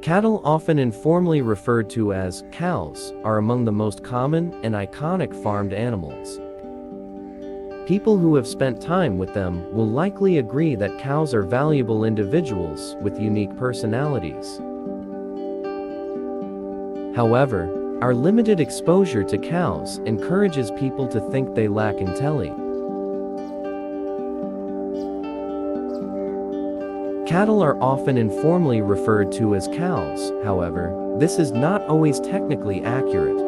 Cattle, often informally referred to as cows, are among the most common and iconic farmed animals. People who have spent time with them will likely agree that cows are valuable individuals with unique personalities. However, our limited exposure to cows encourages people to think they lack intelligence. Cattle are often informally referred to as cows, however, this is not always technically accurate.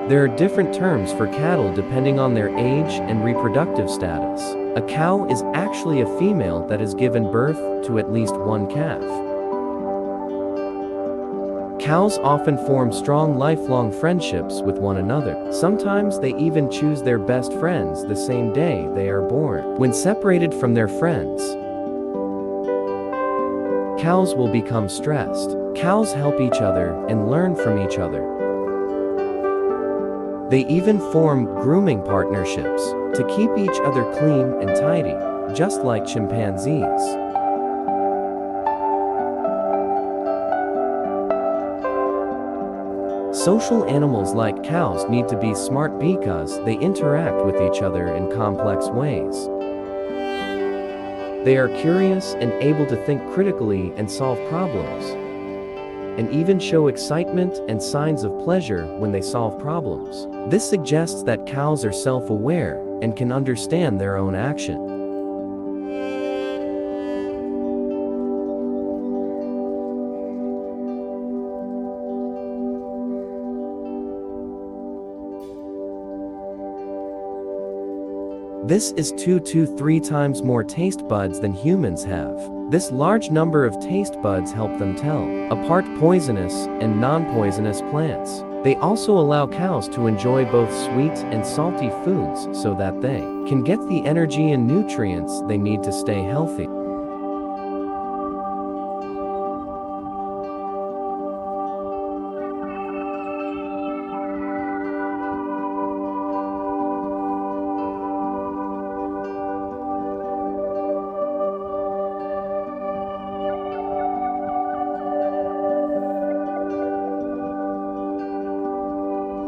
There are different terms for cattle depending on their age and reproductive status. A cow is actually a female that has given birth to at least one calf. Cows often form strong lifelong friendships with one another. Sometimes they even choose their best friends the same day they are born. When separated from their friends, cows will become stressed. Cows help each other and learn from each other. They even form grooming partnerships to keep each other clean and tidy, just like chimpanzees. Social animals like cows need to be smart because they interact with each other in complex ways. They are curious and able to think critically and solve problems, and even show excitement and signs of pleasure when they solve problems. This suggests that cows are self-aware and can understand their own action. This is 2 to 3 times more taste buds than humans have. This large number of taste buds help them tell apart poisonous and non-poisonous plants. They also allow cows to enjoy both sweet and salty foods so that they can get the energy and nutrients they need to stay healthy.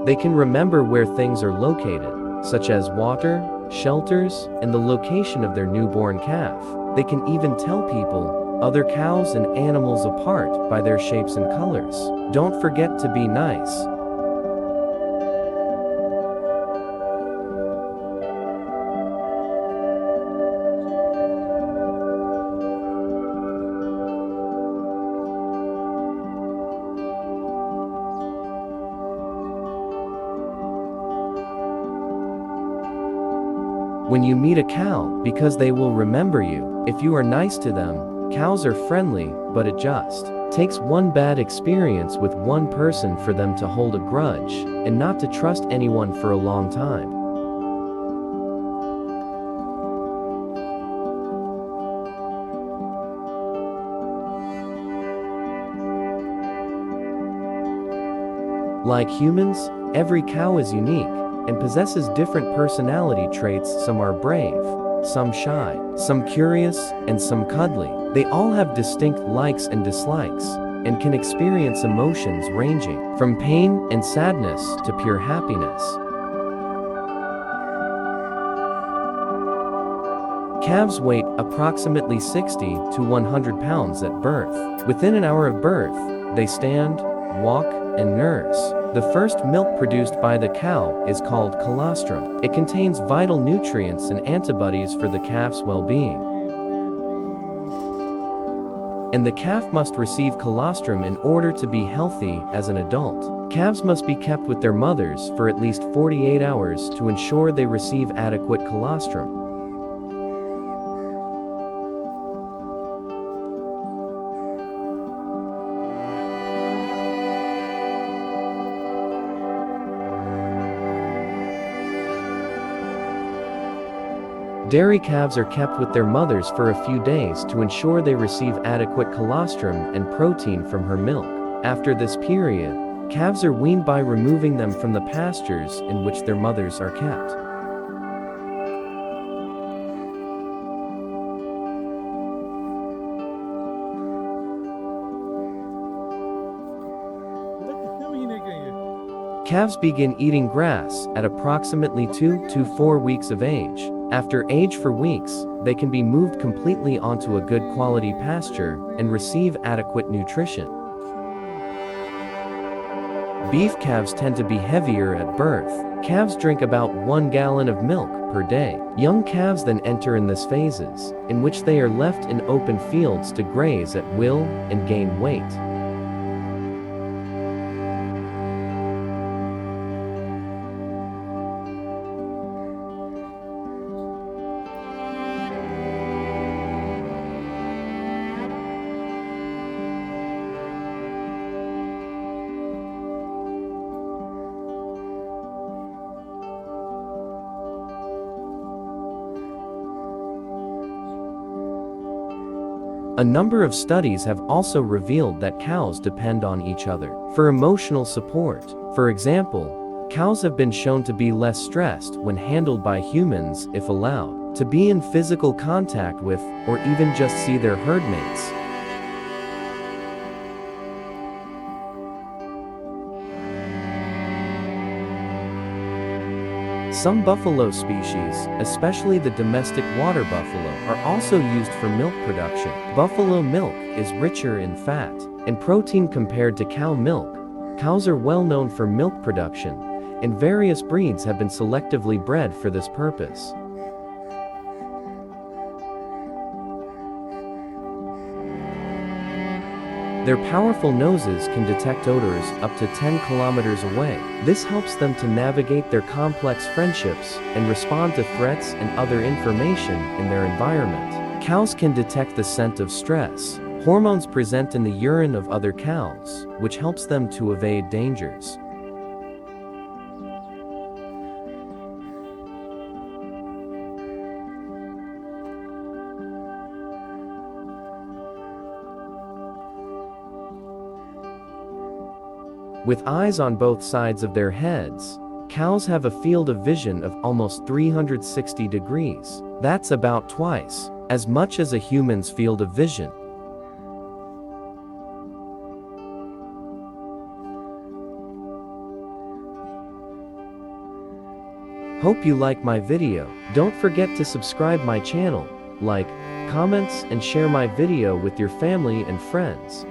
They can remember where things are located, such as water, shelters, and the location of their newborn calf. They can even tell people, other cows and animals apart by their shapes and colors. Don't forget to be nice. When you meet a cow, because they will remember you, if you are nice to them. Cows are friendly, but it just takes one bad experience with one person for them to hold a grudge, and not to trust anyone for a long time. Like humans, every cow is unique and possesses different personality traits. Some are brave, some shy, some curious, and some cuddly. They all have distinct likes and dislikes, and can experience emotions ranging from pain and sadness to pure happiness. Calves weigh approximately 60 to 100 pounds at birth. Within an hour of birth, they stand, walk, and nurse. The first milk produced by the cow is called colostrum. It contains vital nutrients and antibodies for the calf's well-being. And the calf must receive colostrum in order to be healthy as an adult. Calves must be kept with their mothers for at least 48 hours to ensure they receive adequate colostrum. Dairy calves are kept with their mothers for a few days to ensure they receive adequate colostrum and protein from her milk. After this period, calves are weaned by removing them from the pastures in which their mothers are kept. Calves begin eating grass at approximately 2 to 4 weeks of age. After age 4 weeks, they can be moved completely onto a good quality pasture and receive adequate nutrition. Beef calves tend to be heavier at birth. Calves drink about 1 gallon of milk per day. Young calves then enter in this phases, in which they are left in open fields to graze at will and gain weight. A number of studies have also revealed that cows depend on each other for emotional support. For example, cows have been shown to be less stressed when handled by humans if allowed to be in physical contact with or even just see their herd mates. Some buffalo species, especially the domestic water buffalo, are also used for milk production. Buffalo milk is richer in fat and protein compared to cow milk. Cows are well known for milk production, and various breeds have been selectively bred for this purpose. Their powerful noses can detect odors up to 10 kilometers away. This helps them to navigate their complex friendships and respond to threats and other information in their environment. Cows can detect the scent of stress, hormones present in the urine of other cows, which helps them to evade dangers. With eyes on both sides of their heads, cows have a field of vision of almost 360 degrees. That's about twice as much as a human's field of vision. Hope you like my video. Don't forget to subscribe my channel, like, comments, and share my video with your family and friends.